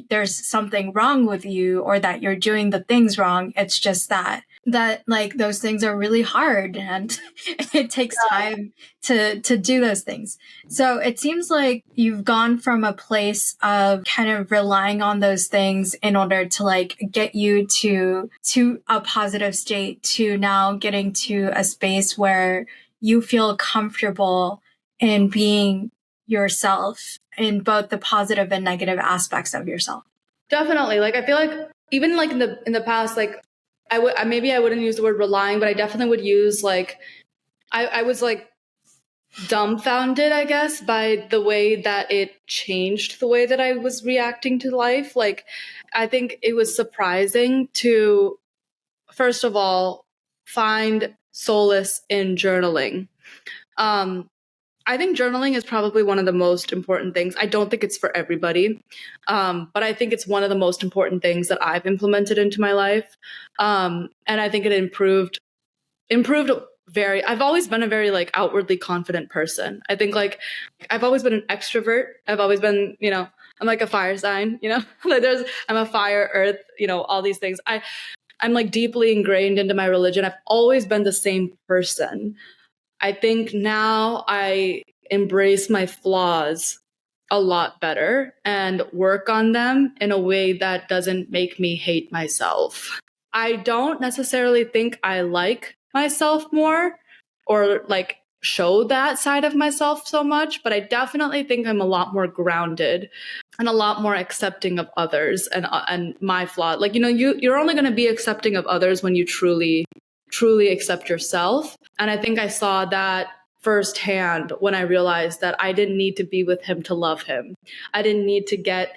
there's something wrong with you or that you're doing the things wrong. It's just that like those things are really hard and it takes time to do those things. So it seems like you've gone from a place of kind of relying on those things in order to like get you to a positive state to now getting to a space where you feel comfortable in being yourself in both the positive and negative aspects of yourself. Definitely. Like I feel like even like in the past, like maybe I wouldn't use the word relying, but I definitely would use like I was like dumbfounded, I guess, by the way that it changed the way that I was reacting to life. Like I think it was surprising to, first of all, find solace in journaling. Um, I think journaling is probably one of the most important things. I don't think it's for everybody, but I think it's one of the most important things that I've implemented into my life. And I think it improved very. I've always been a very like outwardly confident person. I think like I've always been an extrovert. I've always been, I'm like a fire sign, like I'm a fire, earth, all these things. I'm like deeply ingrained into my religion. I've always been the same person. I think now I embrace my flaws a lot better and work on them in a way that doesn't make me hate myself. I don't necessarily think I like myself more or like show that side of myself so much, but I definitely think I'm a lot more grounded and a lot more accepting of others and my flaw. Like, you're only going to be accepting of others when you truly accept yourself. And I think I saw that firsthand when I realized that I didn't need to be with him to love him. I didn't need to get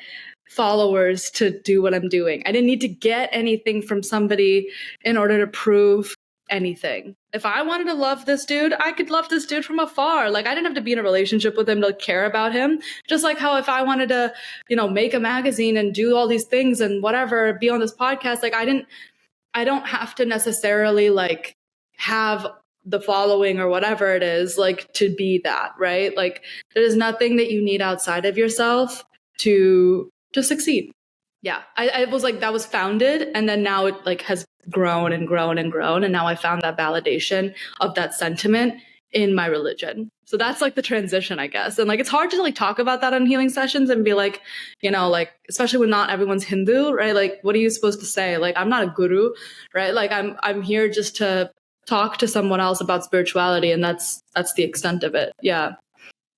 followers to do what I'm doing. I didn't need to get anything from somebody in order to prove anything. If I wanted to love this dude, I could love this dude from afar. Like I didn't have to be in a relationship with him to care about him. Just like how if I wanted to, make a magazine and do all these things and whatever, be on this podcast, like I don't have to necessarily like have the following or whatever it is like to be that, right? Like there's nothing that you need outside of yourself to succeed. Yeah. I was like, that was founded. And then now it like has grown and grown and grown. And now I found that validation of that sentiment in my religion. So that's like the transition, I guess. And like, it's hard to like talk about that on healing sessions and be like, like, especially when not everyone's Hindu, right? Like, what are you supposed to say? Like, I'm not a guru, right? Like I'm here just to talk to someone else about spirituality. And that's the extent of it. Yeah.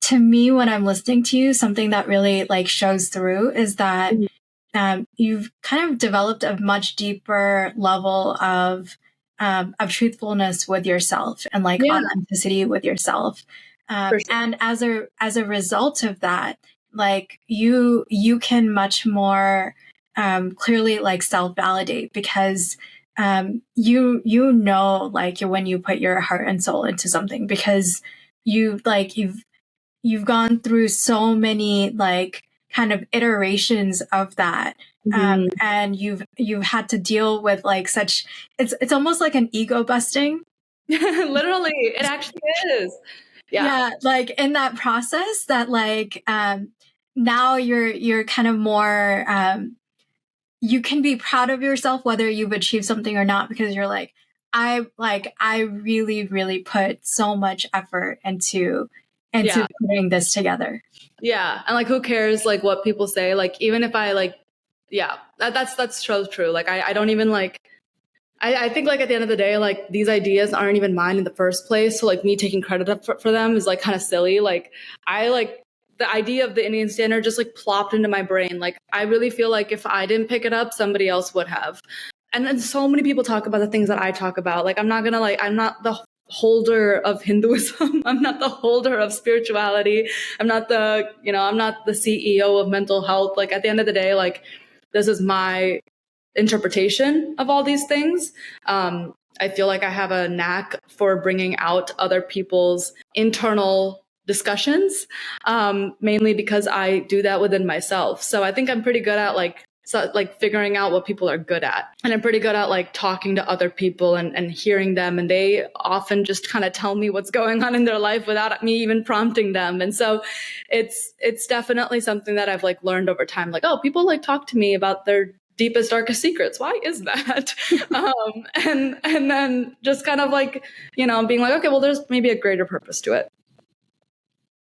To me, when I'm listening to you, something that really like shows through is that you've kind of developed a much deeper level of truthfulness with yourself and like authenticity with yourself. Sure. And as a result of that, like you can much more clearly like self-validate because you know like when you put your heart and soul into something because you've gone through so many like kind of iterations of that. And you've had to deal with like such it's almost like an ego busting. Literally, it actually is. Yeah, like in that process that like now you're kind of more you can be proud of yourself whether you've achieved something or not because you're like I really really put so much effort into putting this together. Yeah. And like, who cares like what people say? Like, even if I like, yeah, that's so true. Like, I don't even like, I think like at the end of the day, like these ideas aren't even mine in the first place. So like me taking credit up for them is like kind of silly. Like I like the idea of the Indian standard just like plopped into my brain. Like I really feel like if I didn't pick it up, somebody else would have. And then so many people talk about the things that I talk about. Like I'm not the holder of Hinduism. I'm not the holder of spirituality. I'm not the CEO of mental health. Like at the end of the day, like this is my interpretation of all these things. I feel like I have a knack for bringing out other people's internal discussions, mainly because I do that within myself. So I think I'm pretty good at like figuring out what people are good at. And I'm pretty good at like talking to other people and hearing them. And they often just kind of tell me what's going on in their life without me even prompting them. And so it's definitely something that I've like learned over time. Like, oh, people like talk to me about their deepest, darkest secrets. Why is that? And then just kind of like, being like, okay, well, there's maybe a greater purpose to it.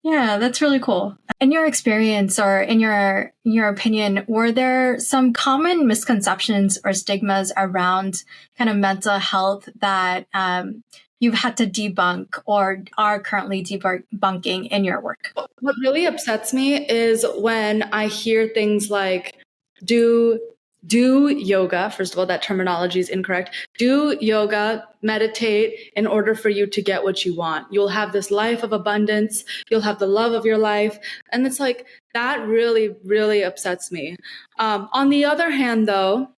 Yeah, that's really cool. In your experience or in your opinion, were there some common misconceptions or stigmas around kind of mental health that you've had to debunk or are currently debunking in your work? What really upsets me is when I hear things like, do yoga. First of all, that terminology is incorrect. Do yoga, meditate in order for you to get what you want. You'll have this life of abundance. You'll have the love of your life. And it's like, that really, really upsets me. On the other hand, though,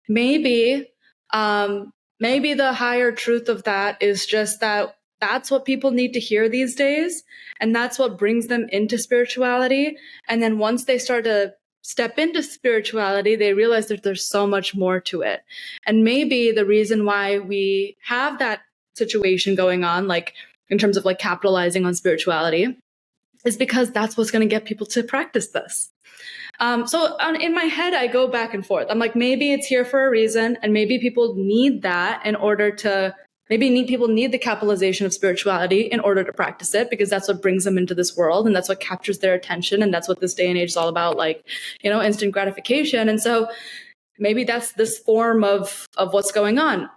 maybe the higher truth of that is just that that's what people need to hear these days. And that's what brings them into spirituality. And then once they start to step into spirituality, they realize that there's so much more to it. And maybe the reason why we have that situation going on, like in terms of like capitalizing on spirituality, is because that's what's going to get people to practice this. So in my head, I go back and forth. I'm like, maybe it's here for a reason, and maybe people need that in order to people need the capitalization of spirituality in order to practice it, because that's what brings them into this world, and that's what captures their attention, and that's what this day and age is all about, like, instant gratification. And so maybe that's this form of what's going on.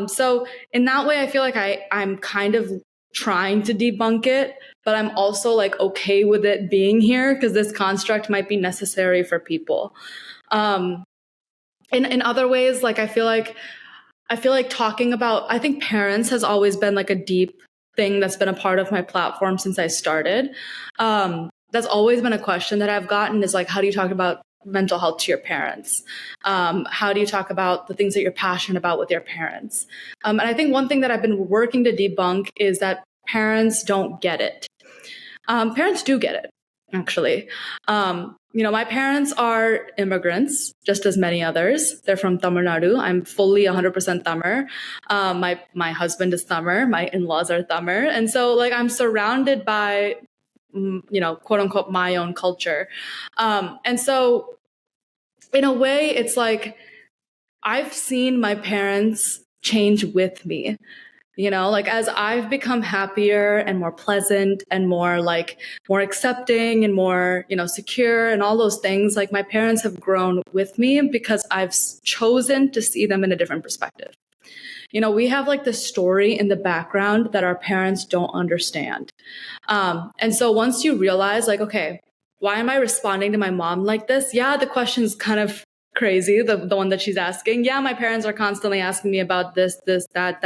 So in that way, I feel like I'm kind of trying to debunk it, but I'm also like okay with it being here because this construct might be necessary for people. In other ways, like I feel like talking about, I think parents has always been like a deep thing that's been a part of my platform since I started. That's always been a question that I've gotten, is like, how do you talk about mental health to your parents? How do you talk about the things that you're passionate about with your parents? And I think one thing that I've been working to debunk is that parents don't get it. Parents do get it, actually. My parents are immigrants, just as many others. They're from Tamil Nadu. I'm fully 100% Tamil. My husband is Tamil. My in-laws are Tamil. And so like I'm surrounded by, quote unquote, my own culture. And so in a way, it's like I've seen my parents change with me. Like as I've become happier and more pleasant and more accepting and more, secure and all those things, like my parents have grown with me because I've chosen to see them in a different perspective. We have like the story in the background that our parents don't understand. And so once you realize like, okay, why am I responding to my mom like this? Yeah, the question's kind of crazy, the one that she's asking. Yeah, my parents are constantly asking me about this, that.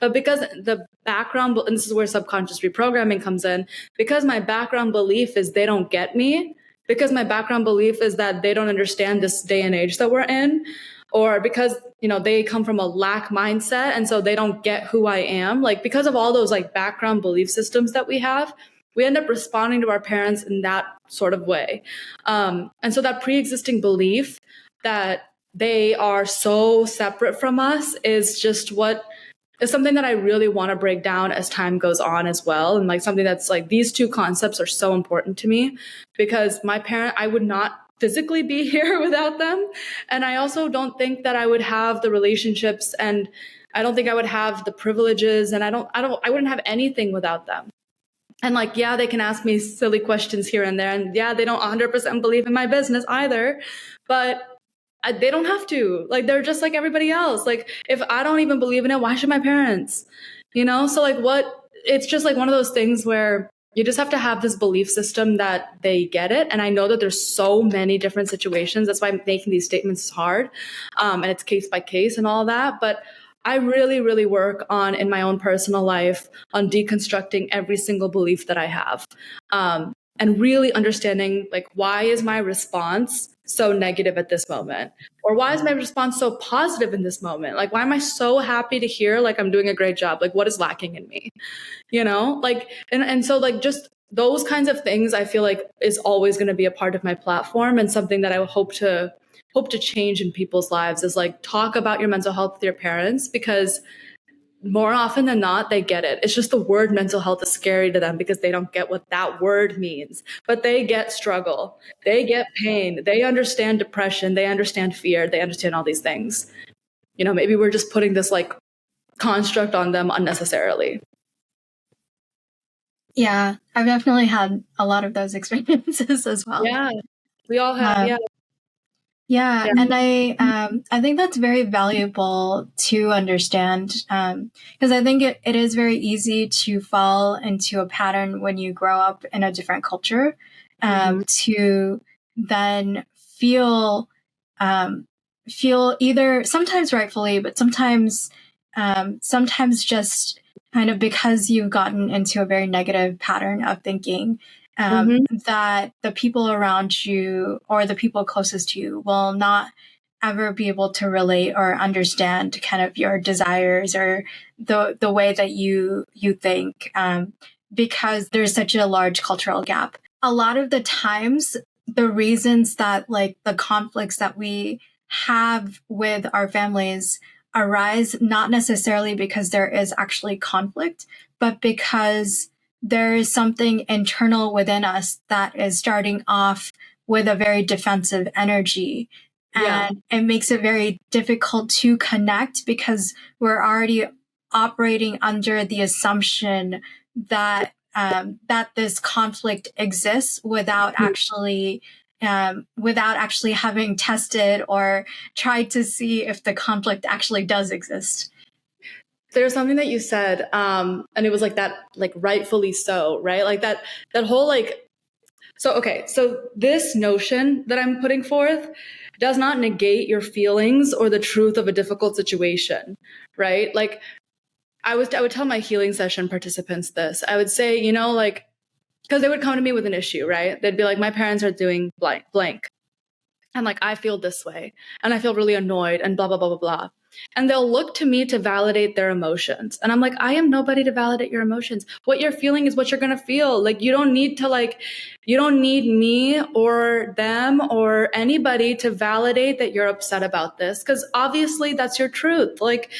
But because the background, and this is where subconscious reprogramming comes in, because my background belief is they don't get me, because my background belief is that they don't understand this day and age that we're in, or because, they come from a lack mindset and so they don't get who I am. Like because of all those like background belief systems that we have, we end up responding to our parents in that sort of way. And so that pre-existing belief that they are so separate from us is just what is something that I really want to break down as time goes on as well. And like something that's like, these two concepts are so important to me because I would not physically be here without them. And I also don't think that I would have the relationships, and I don't think I would have the privileges, and I wouldn't have anything without them. And like, yeah, they can ask me silly questions here and there. And yeah, they don't 100% believe in my business either, but they don't have to. Like, they're just like everybody else. Like, if I don't even believe in it, why should my parents? So like it's just like one of those things where you just have to have this belief system that they get it. And I know that there's so many different situations. That's why making these statements is hard. And it's case by case and all that. But I really, really work on, in my own personal life, on deconstructing every single belief that I have. And really understanding, like, why is my response so negative at this moment? Or why is my response so positive in this moment? Like, why am I so happy to hear like I'm doing a great job? Like, what is lacking in me? Like, and so like just those kinds of things I feel like is always going to be a part of my platform, and something that I hope to change in people's lives is like talk about your mental health with your parents, because more often than not, they get it. It's just the word mental health is scary to them because they don't get what that word means. But they get struggle, they get pain, they understand depression, they understand fear, they understand all these things. Maybe we're just putting this like construct on them unnecessarily. Yeah, I've definitely had a lot of those experiences as well. Yeah, we all have. Yeah, and I think that's very valuable to understand, because I think it is very easy to fall into a pattern when you grow up in a different culture, to then feel either sometimes rightfully, but sometimes just kind of because you've gotten into a very negative pattern of thinking, that the people around you or the people closest to you will not ever be able to relate or understand kind of your desires or the way that you think, because there's such a large cultural gap. A lot of the times, the reasons that like the conflicts that we have with our families arise not necessarily because there is actually conflict, but because there is something internal within us that is starting off with a very defensive energy. And it makes it very difficult to connect because we're already operating under the assumption that that this conflict exists without actually having tested or tried to see if the conflict actually does exist. There's something that you said, and it was like that, like rightfully so, right? Like that whole like, so this notion that I'm putting forth does not negate your feelings or the truth of a difficult situation, right? Like I would tell my healing session participants this. I would say, like, because they would come to me with an issue, right? They'd be like, my parents are doing blank. And like, I feel this way and I feel really annoyed and blah, blah, blah, blah, blah. And they'll look to me to validate their emotions. And I'm like, I am nobody to validate your emotions. What you're feeling is what you're going to feel. Like, you don't need me or them or anybody to validate that you're upset about this. Because obviously that's your truth. Like,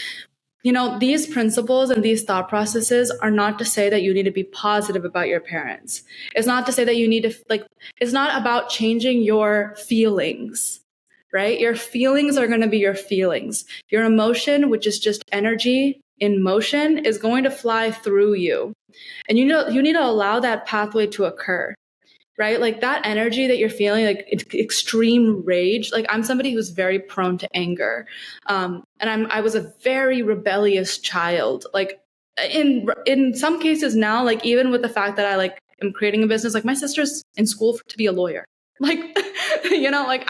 these principles and these thought processes are not to say that you need to be positive about your parents. It's not to say that you need to, like, it's not about changing your feelings, right? Your feelings are going to be your feelings. Your emotion, which is just energy in motion, is going to fly through you. And you need to allow that pathway to occur. Right? Like that energy that you're feeling, like extreme rage. Like I'm somebody who's very prone to anger. And I was a very rebellious child. Like in some cases now, like even with the fact that I like am creating a business, like my sister's in school to be a lawyer. Like, like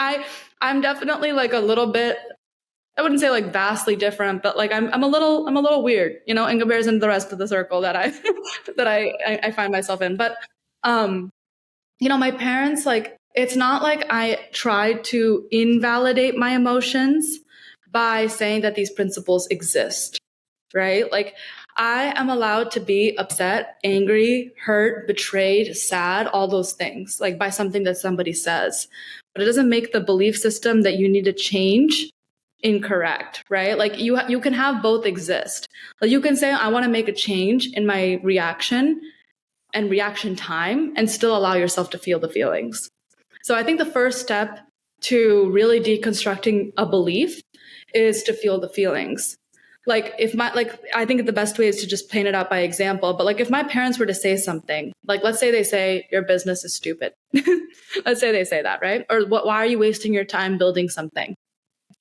I'm definitely like a little bit, I wouldn't say like vastly different, but like I'm a little weird, in comparison to the rest of the circle that I find myself in. But, my parents, like, it's not like I tried to invalidate my emotions by saying that these principles exist, right? Like, I am allowed to be upset, angry, hurt, betrayed, sad, all those things, like by something that somebody says. But it doesn't make the belief system that you need to change incorrect, right? Like you can have both exist. Like you can say, I want to make a change in my reaction and reaction time and still allow yourself to feel the feelings. So I think the first step to really deconstructing a belief is to feel the feelings. Like I think the best way is to just paint it out by example. But like if my parents were to say something, like let's say they say your business is stupid. Let's say they say that, right? Or why are you wasting your time building something?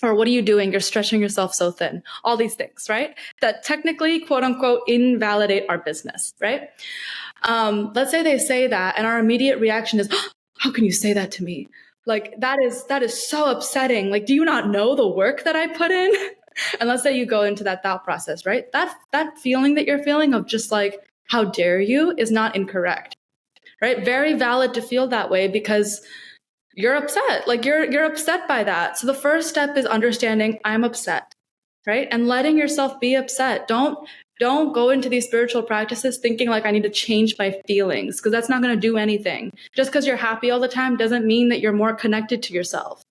Or what are you doing? You're stretching yourself so thin. All these things, right? That technically, quote unquote, invalidate our business, right? Let's say they say that, and our immediate reaction is, oh, how can you say that to me? Like that is so upsetting. Like, do you not know the work that I put in? And let's say you go into that thought process, right? That feeling that you're feeling of just like, how dare you, is not incorrect, right? Very valid to feel that way because you're upset. Like you're upset by that. So the first step is understanding I'm upset, right? And letting yourself be upset. Don't go into these spiritual practices thinking like I need to change my feelings, because that's not going to do anything. Just because you're happy all the time doesn't mean that you're more connected to yourself,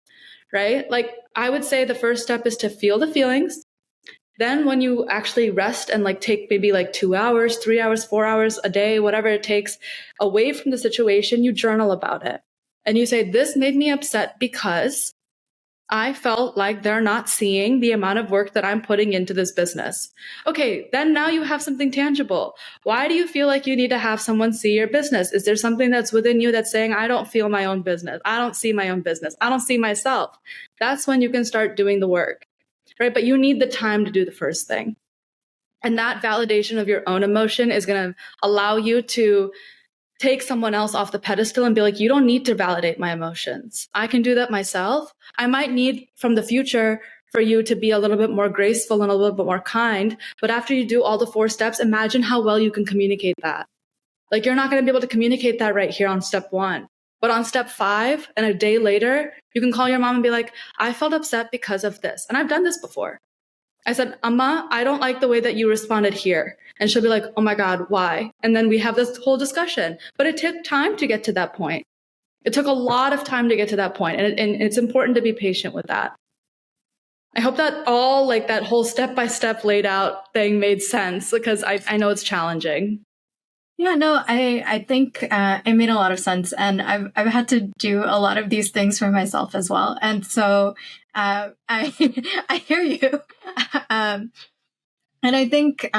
right? Like I would say the first step is to feel the feelings. Then when you actually rest and like take maybe like 2 hours, 3 hours, 4 hours a day, whatever it takes away from the situation, you journal about it. And you say, this made me upset because I felt like they're not seeing the amount of work that I'm putting into this business. Okay, then now you have something tangible. Why do you feel like you need to have someone see your business? Is there something that's within you that's saying, I don't feel my own business. I don't see my own business. I don't see myself. That's when you can start doing the work, right? But you need the time to do the first thing. And that validation of your own emotion is going to allow you to take someone else off the pedestal and be like, you don't need to validate my emotions. I can do that myself. I might need from the future for you to be a little bit more graceful and a little bit more kind. But after you do all the 4 steps, imagine how well you can communicate that. Like you're not going to be able to communicate that right here on step 1. But on step 5 and a day later, you can call your mom and be like, I felt upset because of this. And I've done this before. I said, Amma, I don't like the way that you responded here. And she'll be like, oh my God, why? And then we have this whole discussion. But it took time to get to that point. It took a lot of time to get to that point. And it's important to be patient with that. I hope that all like that whole step-by-step laid out thing made sense, because I know it's challenging. Yeah, no, I think it made a lot of sense, and I've had to do a lot of these things for myself as well, and so I I hear you, and I think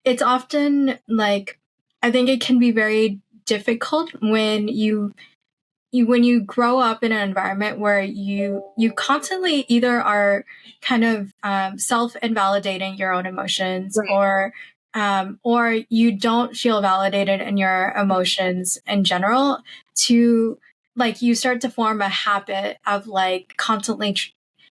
it's often like I think it can be very difficult when when you grow up in an environment where you constantly either are kind of self-invalidating your own emotions, Right. or you don't feel validated in your emotions in general, to like you start to form a habit of like constantly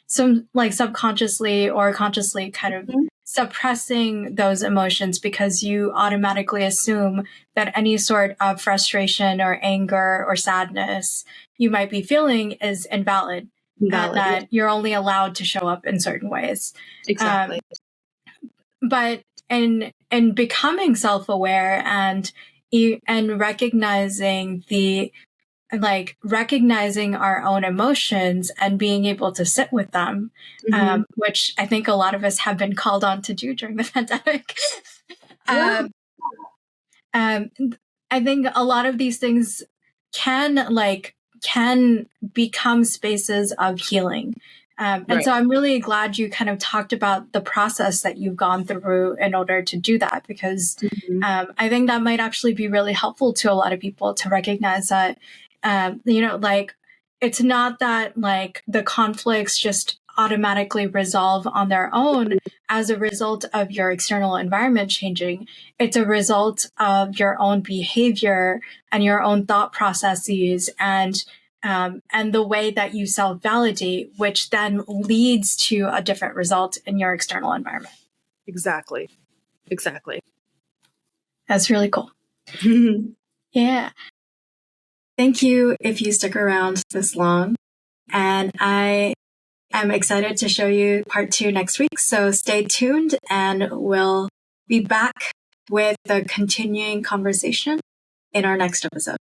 some like subconsciously or consciously kind of Mhm. suppressing those emotions, because you automatically assume that any sort of frustration or anger or sadness you might be feeling is invalid, and Valid. Yeah, that you're only allowed to show up in certain ways. exactly. But in becoming self-aware and recognizing the like recognizing our own emotions and being able to sit with them, Mm-hmm. which I think a lot of us have been called on to do during the pandemic. Yeah. um, um, I think a lot of these things can become spaces of healing. And Right. so I'm really glad you kind of talked about the process that you've gone through in order to do that, because Mm-hmm. I think that might actually be really helpful to a lot of people to recognize that, like it's not that like the conflicts just automatically resolve on their own as a result of your external environment changing. It's a result of your own behavior and your own thought processes, and the way that you self-validate, which then leads to a different result in your external environment. Exactly. Exactly. That's really cool. Yeah. Thank you if you stuck around this long. And I am excited to show you part 2 next week. So stay tuned, and we'll be back with the continuing conversation in our next episode.